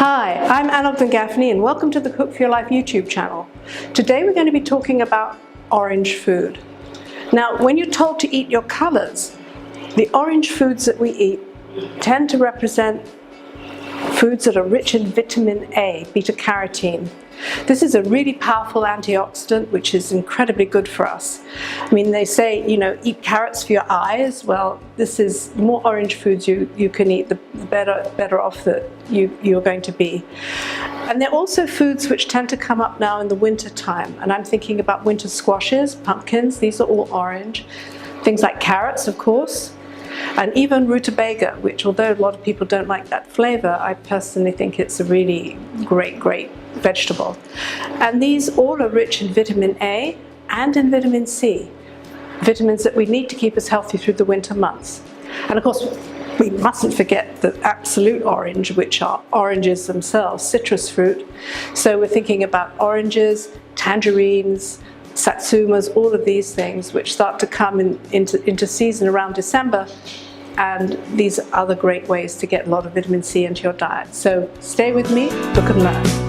Hi, I'm Anogden Gaffney and welcome to the Cook for Your Life YouTube channel. Today we're going to be talking about orange food. Now, when you're told to eat your colors, the orange foods that we eat tend to represent foods that are rich in vitamin A, beta-carotene. This is a really powerful antioxidant which is incredibly good for us. I mean, they say, eat carrots for your eyes. Well, this is the more orange foods you can eat, the better off that you're going to be. And they're also foods which tend to come up now in the winter time. And I'm thinking about winter squashes, pumpkins, these are all orange. Things like carrots, of course. And even rutabaga, which although a lot of people don't like that flavor, I personally think it's a really great vegetable. And these all are rich in vitamin A and in vitamin C, vitamins that we need to keep us healthy through the winter months. And of course, we mustn't forget the absolute orange, which are oranges themselves, citrus fruit. So we're thinking about oranges, tangerines, satsumas, all of these things which start to come into season around December, and these are other great ways to get a lot of vitamin C into your diet. So stay with me, look and learn.